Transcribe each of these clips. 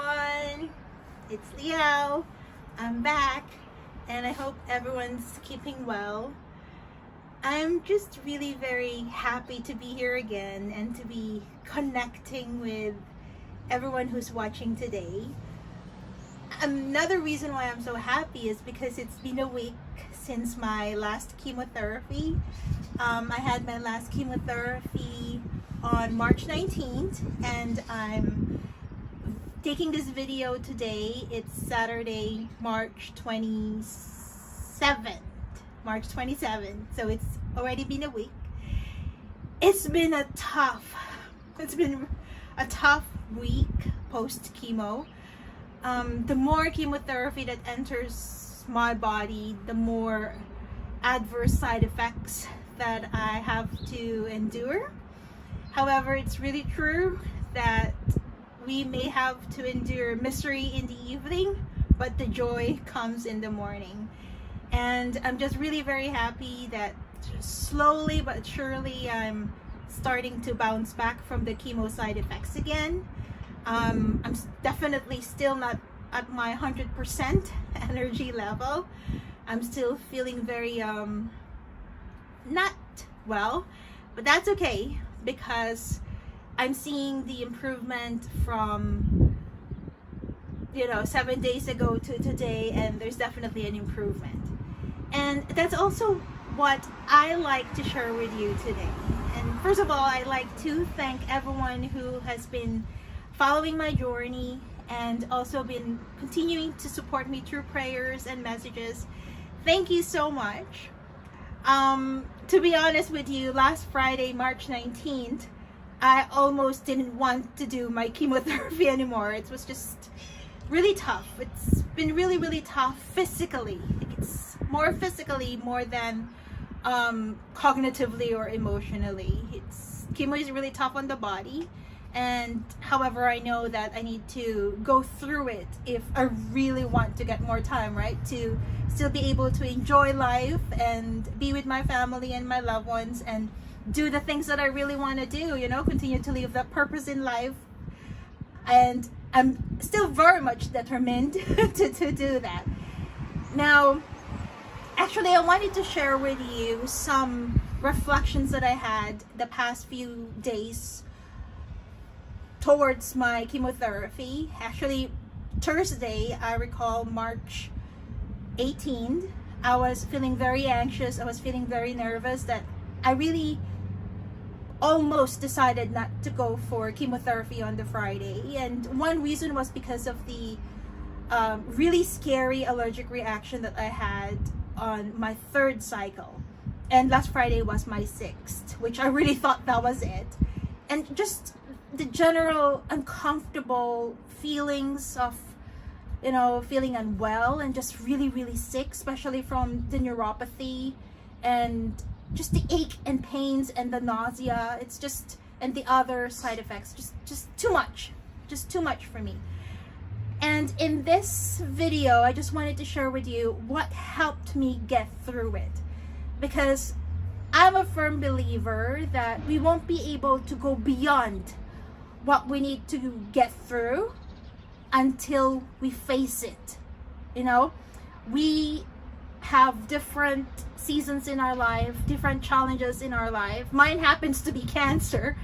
everyone, it's Liao. I'm back and I hope everyone's keeping well. I'm just really very happy to be here again and to be connecting with everyone who's watching today. Another reason why I'm so happy is because it's been a week since my last chemotherapy. I had my last chemotherapy on March 19th and I'm taking this video today. It's Saturday, March 27th. So it's already been a week. It's been a tough week post chemo. The more chemotherapy that enters my body, the more adverse side effects that I have to endure. However, it's really true that we may have to endure misery in the evening, but the joy comes in the morning. And I'm just really very happy that slowly but surely I'm starting to bounce back from the chemo side effects again. I'm definitely still not at my 100% energy level. I'm still feeling very not well, but that's okay because I'm seeing the improvement from 7 days ago to today, and there's definitely an improvement. And that's also what I like to share with you today. And first of all, I like to thank everyone who has been following my journey and also been continuing to support me through prayers and messages. Thank you so much. To be honest with you, last Friday, March 19th, I almost didn't want to do my chemotherapy anymore. It was just really tough. It's been really tough physically. It's more physically more than cognitively or emotionally. Chemo is really tough on the body. And however, I know that I need to go through it if I really want to get more time, right? To still be able to enjoy life and be with my family and my loved ones and do the things that I really want to do, continue to live that purpose in life. And I'm still very much determined to do that. Now, actually, I wanted to share with you some reflections that I had the past few days towards my chemotherapy. Actually, Thursday, I recall March 18th, I was feeling very anxious. I was feeling very nervous that I really almost decided not to go for chemotherapy on the Friday. And one reason was because of the really scary allergic reaction that I had on my 3rd cycle. And last Friday was my 6th, which I really thought that was it. And just the general uncomfortable feelings of feeling unwell and just really sick, especially from the neuropathy and just the ache and pains and the nausea. It's just, and the other side effects, just too much for me. And in this video, I just wanted to share with you what helped me get through it, because I'm a firm believer that we won't be able to go beyond what we need to get through until we face it. We have different seasons in our life, different challenges in our life. Mine happens to be cancer.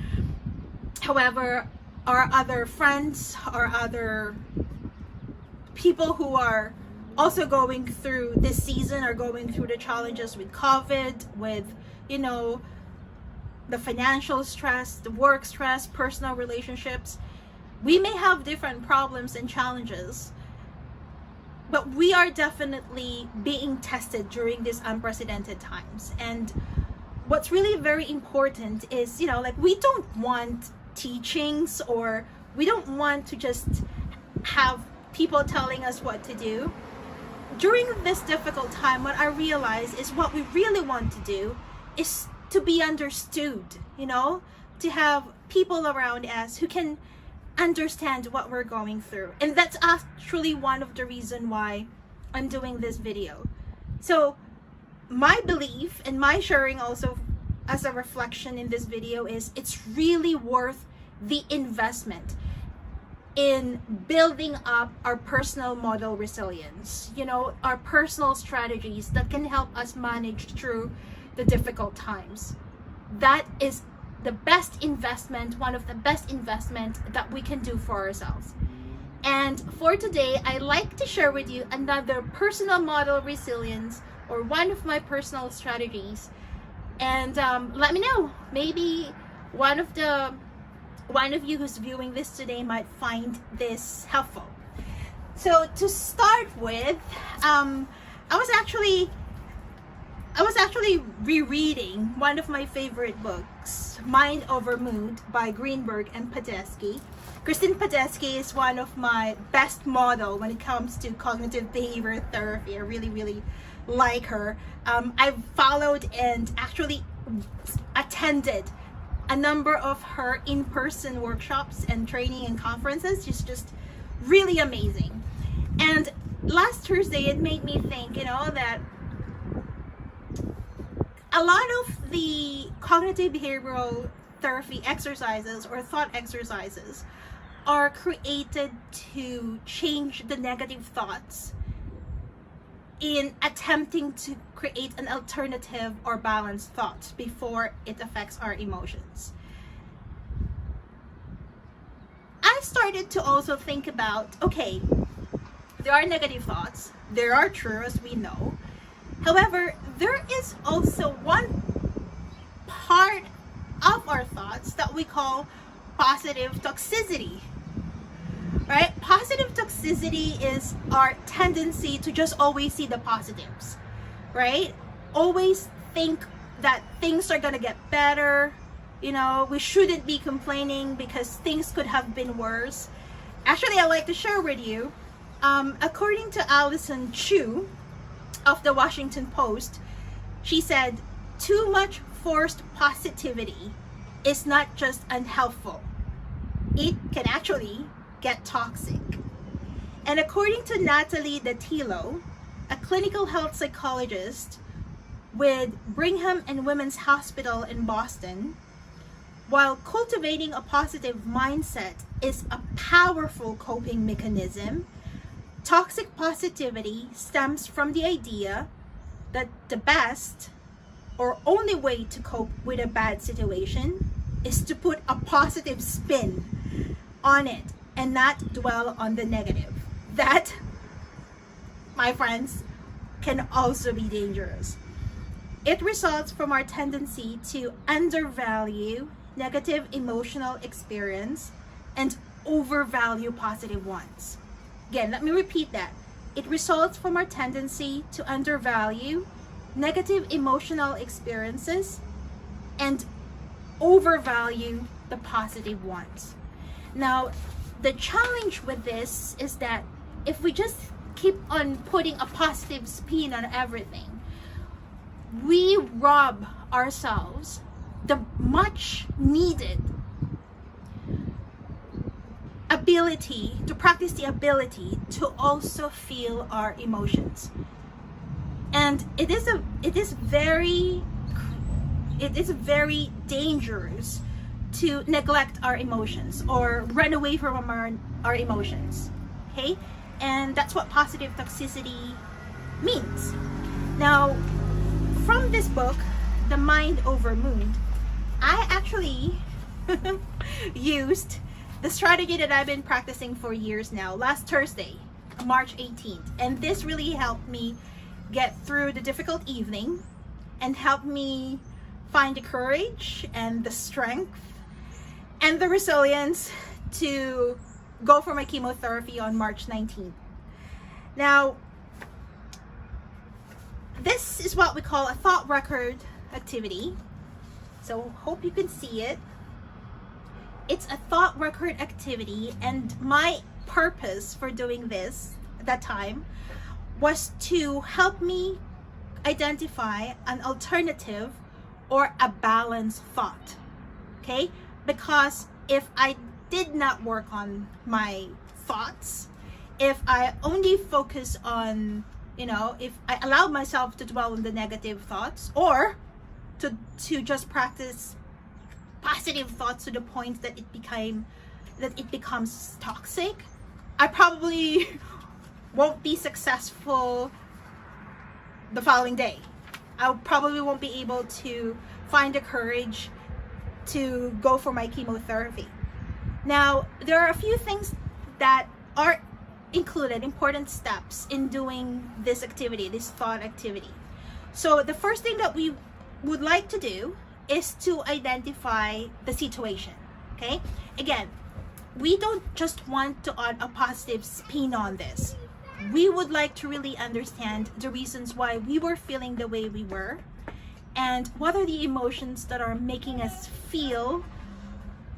However, our other friends, our other people who are also going through this season are going through the challenges with COVID, with the financial stress, the work stress, personal relationships. We may have different problems and challenges, but we are definitely being tested during these unprecedented times. And what's really very important is, we don't want teachings, or we don't want to just have people telling us what to do. During this difficult time, what I realize is what we really want to do is to be understood, to have people around us who can understand what we're going through. And that's actually one of the reasons why I'm doing this video. So my belief and my sharing also as a reflection in this video is it's really worth the investment. in building up our personal model resilience, you know, our personal strategies that can help us manage through the difficult times. That is the best investment, one of the best investments that we can do for ourselves. And for today, I like to share with you another personal model resilience, or one of my personal strategies. And let me know, maybe one of you who's viewing this today might find this helpful. So to start with, I was actually rereading one of my favorite books, Mind Over Mood by Greenberger and Padesky. Padesky is one of my best model when it comes to cognitive behavior therapy. I really like her. I've followed and actually attended a number of her in-person workshops and training and conferences. She's just really amazing. And last Thursday, it made me think, you know, that a lot of the cognitive behavioral therapy exercises or thought exercises are created to change the negative thoughts in attempting to create an alternative or balanced thought before it affects our emotions. I started to also think about, okay, there are negative thoughts, there are true, as we know. However, there is also one part of our thoughts that we call positive toxicity. Right? Positive toxicity is our tendency to just always see the positives, right? Always think that things are gonna get better. You know, we shouldn't be complaining because things could have been worse. Actually, I'd like to share with you, according to Alison Chu of the Washington Post, she said, too much forced positivity is not just unhelpful. It can actually get toxic. And according to Natalie Dattilo, a clinical health psychologist with Brigham and Women's Hospital in Boston, while cultivating a positive mindset is a powerful coping mechanism, toxic positivity stems from the idea that the best or only way to cope with a bad situation is to put a positive spin on it and not dwell on the negative. That, my friends, can also be dangerous. It results from our tendency to undervalue negative emotional experience and overvalue positive ones. Again, let me repeat that. It results from our tendency to undervalue negative emotional experiences and overvalue the positive ones. Now, the challenge with this is that if we just keep on putting a positive spin on everything, we rob ourselves the much needed ability to practice the ability to also feel our emotions. And it is very dangerous to neglect our emotions or run away from our emotions. Okay? And that's what positive toxicity means. Now, from this book, The Mind Over Mood, I actually used the strategy that I've been practicing for years now, last Thursday, March 18th. And this really helped me get through the difficult evening and helped me find the courage and the strength and the resilience to go for my chemotherapy on March 19th. Now, this is what we call a thought record activity. So hope you can see it. It's a thought record activity, and my purpose for doing this at that time was to help me identify an alternative or a balanced thought. Okay? Because if I did not work on my thoughts, if I only focus on, if I allowed myself to dwell on the negative thoughts, or to just practice positive thoughts to the point that it became that it becomes toxic, I probably won't be successful the following day. I probably won't be able to find the courage to go for my chemotherapy. Now, there are a few things that are included, important steps in doing this activity, this thought activity. So the first thing that we would like to do is to identify the situation, okay? Again, we don't just want to add a positive spin on this. We would like to really understand the reasons why we were feeling the way we were, and what are the emotions that are making us feel,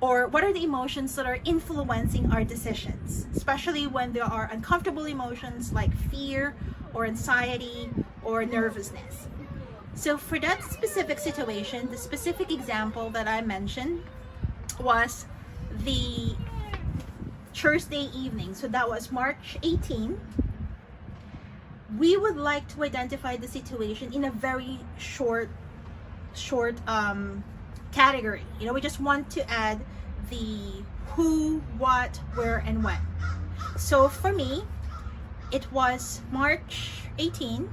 or what are the emotions that are influencing our decisions, especially when there are uncomfortable emotions like fear or anxiety or nervousness. So for that specific situation, the specific example that I mentioned was the Thursday evening. So that was March 18. We would like to identify the situation in a very short category. You know, we just want to add the who, what, where, and when. So for me, it was March 18.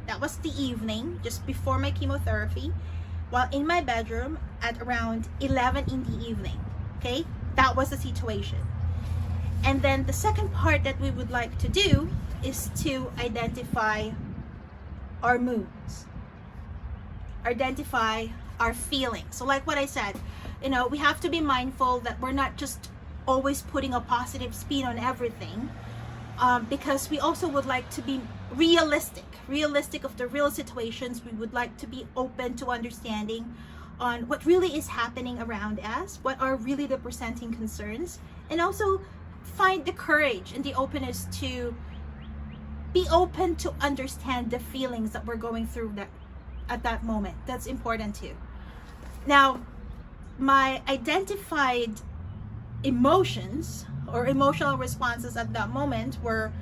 That was the evening, just before my chemotherapy, while in my bedroom at around 11 in the evening. Okay, that was the situation. And then the second part that we would like to do is to identify our moods, identify our feelings. So like what I said, you know, we have to be mindful that we're not just always putting a positive spin on everything, because we also would like to be realistic of the real situations. We would like to be open to understanding on what really is happening around us, what are really the presenting concerns, and also find the courage and the openness to be open to understand the feelings that we're going through at that moment. That's important too. Now, my identified emotions or emotional responses at that moment were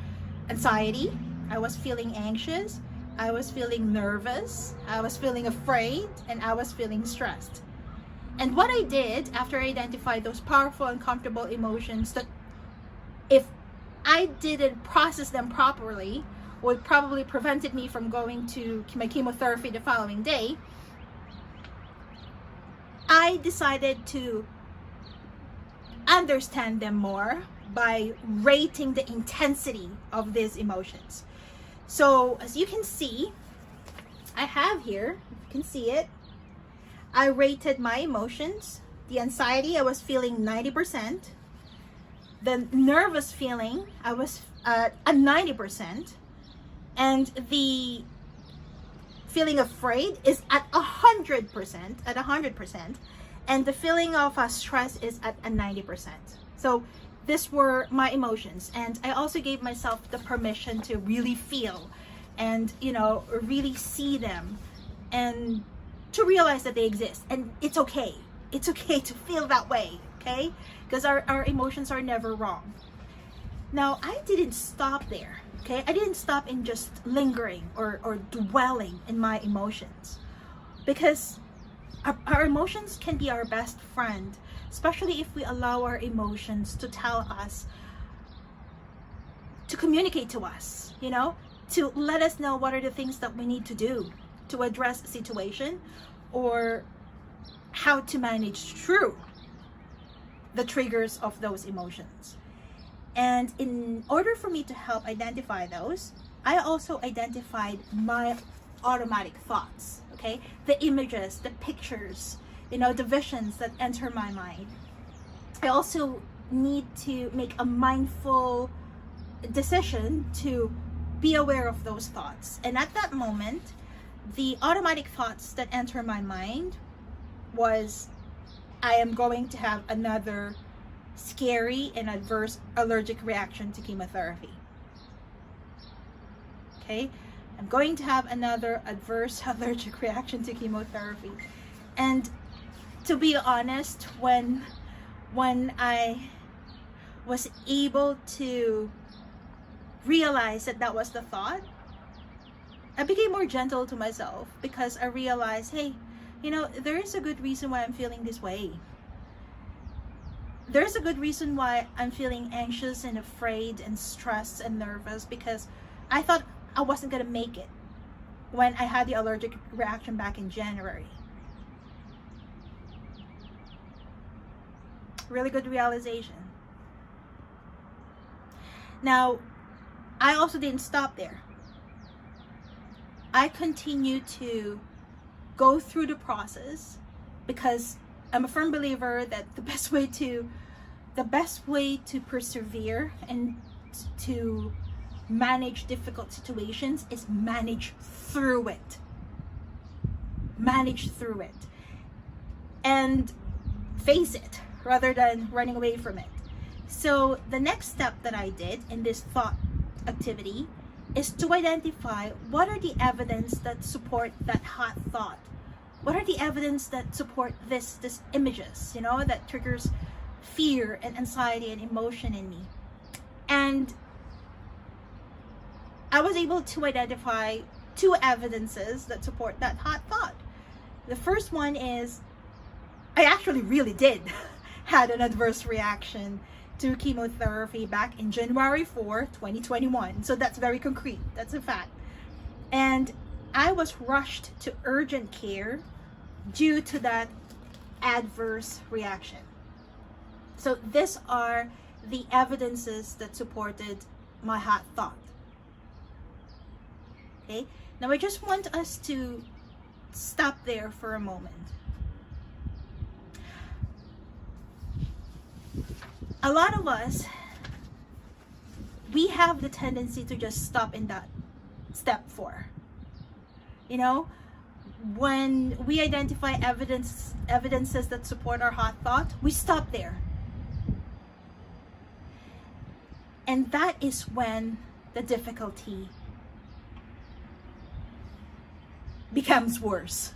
anxiety. I was feeling anxious, I was feeling nervous, I was feeling afraid, and I was feeling stressed. And what I did after I identified those powerful and comfortable emotions that, if I didn't process them properly, would probably prevented me from going to my chemotherapy the following day, I decided to understand them more by rating the intensity of these emotions. So as you can see, I have here, you can see it, I rated my emotions. The anxiety, I was feeling 90%. The nervous feeling, I was at 90%. And the feeling afraid is at 100%, and the feeling of stress is at a 90%. So these were my emotions, and I also gave myself the permission to really feel and, you know, really see them and to realize that they exist. And it's okay to feel that way, okay? Because our emotions are never wrong. Now, I didn't stop there. Okay, I didn't stop in just lingering or dwelling in my emotions, because our emotions can be our best friend, especially if we allow our emotions to tell us, to communicate to us, you know, to let us know what are the things that we need to do to address a situation, or how to manage through the triggers of those emotions. And in order for me to help identify those, I also identified my automatic thoughts, okay? The images, the pictures, you know, the visions that enter my mind. I also need to make a mindful decision to be aware of those thoughts. And at that moment, the automatic thoughts that enter my mind was, I am going to have another scary and adverse allergic reaction to chemotherapy. Okay, I'm going to have another adverse allergic reaction to chemotherapy. And to be honest, when I was able to realize that that was the thought, I became more gentle to myself, because I realized, hey, you know, there is a good reason why I'm feeling this way. there's a good reason why I'm feeling anxious and afraid and stressed and nervous, because I thought I wasn't gonna make it when I had the allergic reaction back in January. Really good realization. Now, I also didn't stop there. I continued to go through the process, because I'm a firm believer that the best way to persevere and to manage difficult situations is manage through it. Manage through it. And face it rather than running away from it. So the next step that I did in this thought activity is to identify what are the evidence that support that hot thought. What are the evidence that support this images, you know, that triggers fear and anxiety and emotion in me. And I was able to identify 2 evidences that support that hot thought. The first one is, I actually really did had an adverse reaction to chemotherapy back in January 4, 2021. So that's very concrete. That's a fact. And I was rushed to urgent care due to that adverse reaction. So these are the evidences that supported my hot thought. Okay, now I just want us to stop there for a moment. A lot of us, we have the tendency to just stop in that step 4. You know, when we identify evidences that support our hot thought, we stop there. And that is when the difficulty becomes worse.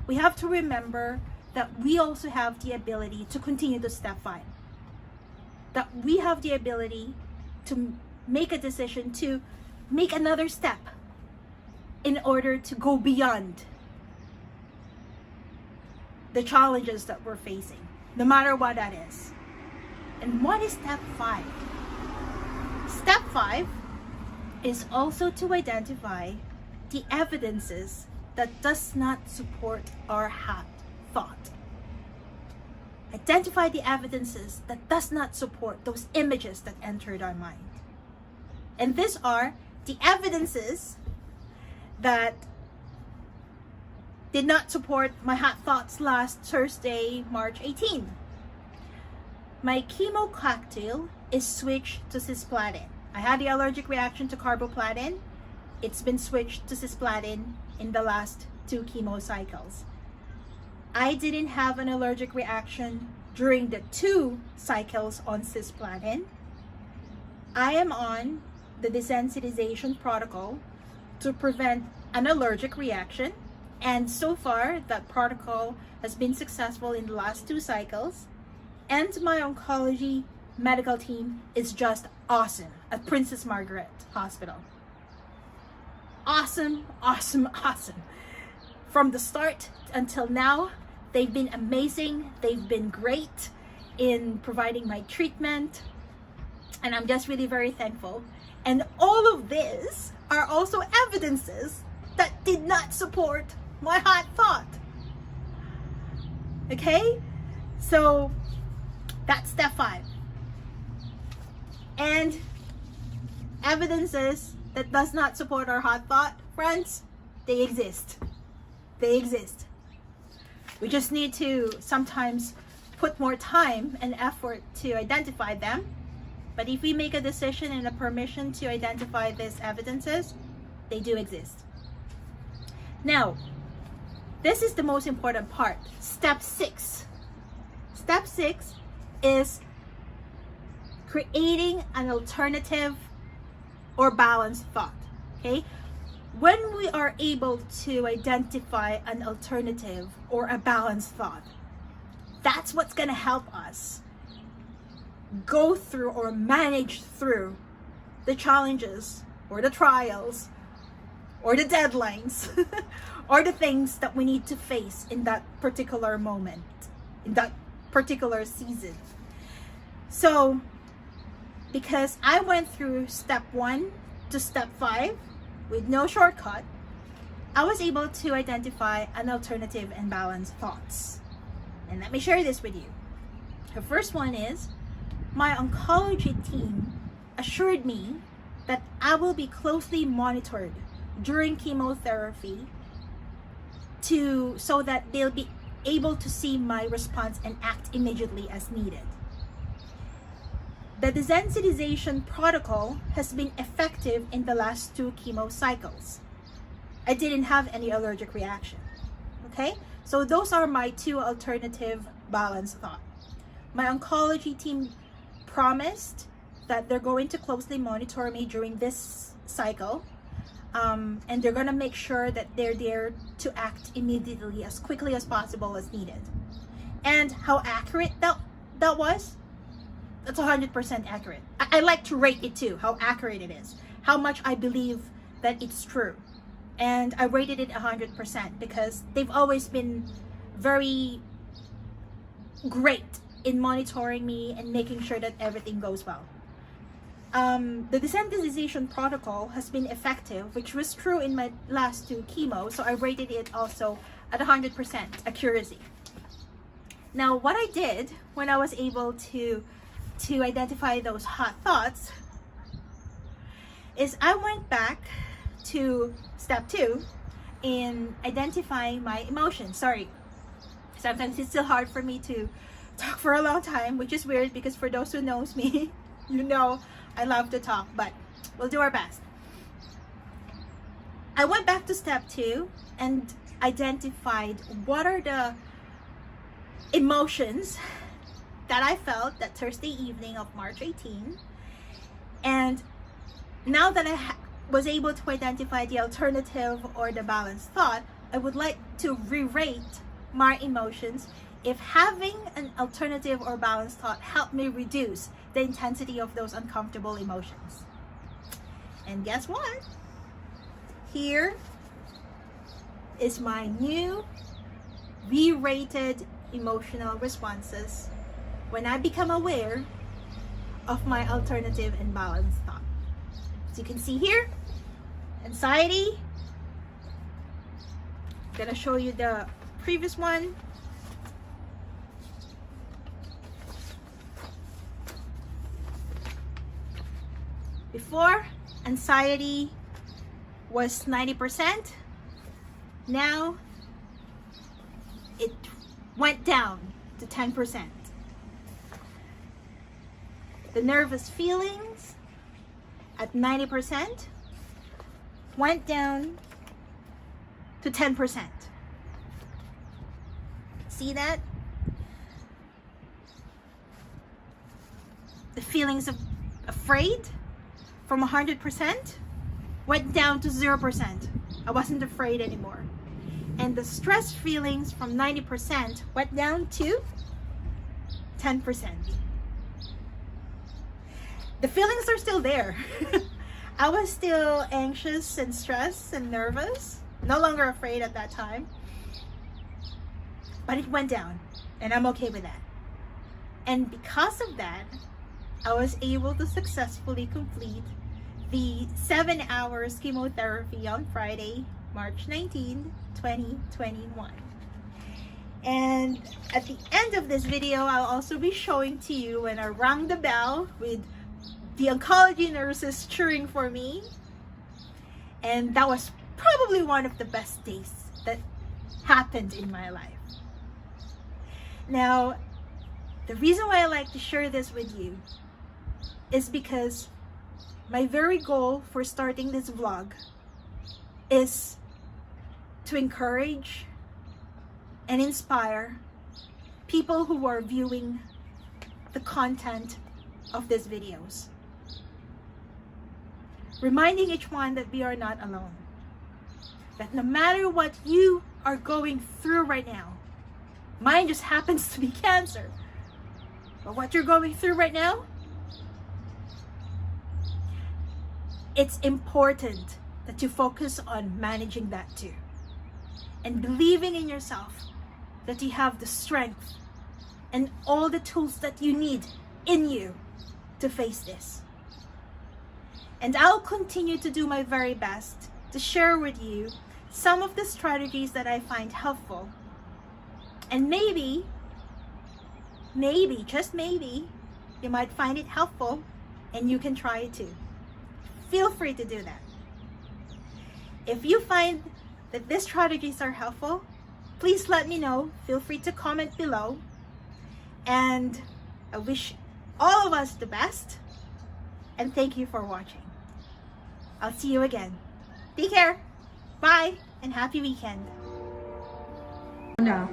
We have to remember that we also have the ability to continue to step 5. That we have the ability to make a decision to make another step in order to go beyond the challenges that we're facing, no matter what that is. And what is step 5? Step 5 is also to identify the evidences that does not support our hot thought. Identify the evidences that does not support those images that entered our mind. And these are the evidences that did not support my hot thoughts last Thursday, March 18. My chemo cocktail is switched to cisplatin. I had the allergic reaction to carboplatin. It's been switched to cisplatin in the last 2 chemo cycles. I didn't have an allergic reaction during the 2 cycles on cisplatin. I am on the desensitization protocol to prevent an allergic reaction, and so far that protocol has been successful in the last 2 cycles, and my oncology medical team is just awesome at Princess Margaret Hospital. Awesome, awesome, awesome. From the start until now, they've been amazing. They've been great in providing my treatment, and I'm just really very thankful. And all of this are also evidences that did not support my hot thought. Okay? So that's step 5. And evidences that does not support our hot thought, friends, they exist. They exist. We just need to sometimes put more time and effort to identify them. But if we make a decision and a permission to identify these evidences, they do exist. Now, this is the most important part. Step 6. Step 6 is creating an alternative or balanced thought. Okay? When we are able to identify an alternative or a balanced thought, that's what's going to help us go through or manage through the challenges or the trials or the deadlines or the things that we need to face in that particular moment, in that particular season. So because I went through step 1 to step 5 with no shortcut, I was able to identify an alternative and balanced thoughts. And let me share this with you. The first one is, my oncology team assured me that I will be closely monitored during chemotherapy so that they'll be able to see my response and act immediately as needed. The desensitization protocol has been effective in the last 2 chemo cycles. I didn't have any allergic reaction. Okay, so those are my 2 alternative balanced thoughts. My oncology team promised that they're going to closely monitor me during this cycle, and they're going to make sure that they're there to act immediately as quickly as possible as needed. And how accurate that was? That's 100% accurate. I like to rate it too, how accurate it is, how much I believe that it's true. And I rated it 100% because they've always been very great in monitoring me and making sure that everything goes well. The desensitization protocol has been effective, which was true in my last 2 chemo, so I rated it also at 100% accuracy. Now, what I did when I was able to identify those hot thoughts is I went back to step 2 in identifying my emotions. Sorry, sometimes it's still hard for me to talk for a long time, which is weird because for those who knows me, you know I love to talk, but we'll do our best. I went back to step 2 and identified what are the emotions that I felt that Thursday evening of March 18. And now that I was able to identify the alternative or the balanced thought, I would like to re-rate my emotions if having an alternative or balanced thought helped me reduce the intensity of those uncomfortable emotions. And guess what? Here is my new re-rated emotional responses when I become aware of my alternative and balanced thought. As you can see here, anxiety. I'm gonna show you the previous one. Before, anxiety was 90%. Now it went down to 10%. The nervous feelings at 90% went down to 10%. See that? The feelings of afraid from 100% went down to 0%. I wasn't afraid anymore. And the stress feelings from 90% went down to 10%. The feelings are still there. I was still anxious and stressed and nervous, no longer afraid at that time. But it went down, and I'm okay with that. And because of that, I was able to successfully complete the 7 hours chemotherapy on Friday, March 19, 2021. And at the end of this video, I'll also be showing to you when I rang the bell with the oncology nurses cheering for me. And that was probably one of the best days that happened in my life. Now, the reason why I like to share this with you is because my very goal for starting this vlog is to encourage and inspire people who are viewing the content of these videos. Reminding each one that we are not alone. That no matter what you are going through right now, mine just happens to be cancer, but what you're going through right now, it's important that you focus on managing that too. And believing in yourself that you have the strength and all the tools that you need in you to face this. And I'll continue to do my very best to share with you some of the strategies that I find helpful. And maybe, just maybe, you might find it helpful and you can try it too. Feel free to do that. If you find that these strategies are helpful, please let me know. Feel free to comment below. And I wish all of us the best. And thank you for watching. I'll see you again. Take care. Bye and happy weekend. No.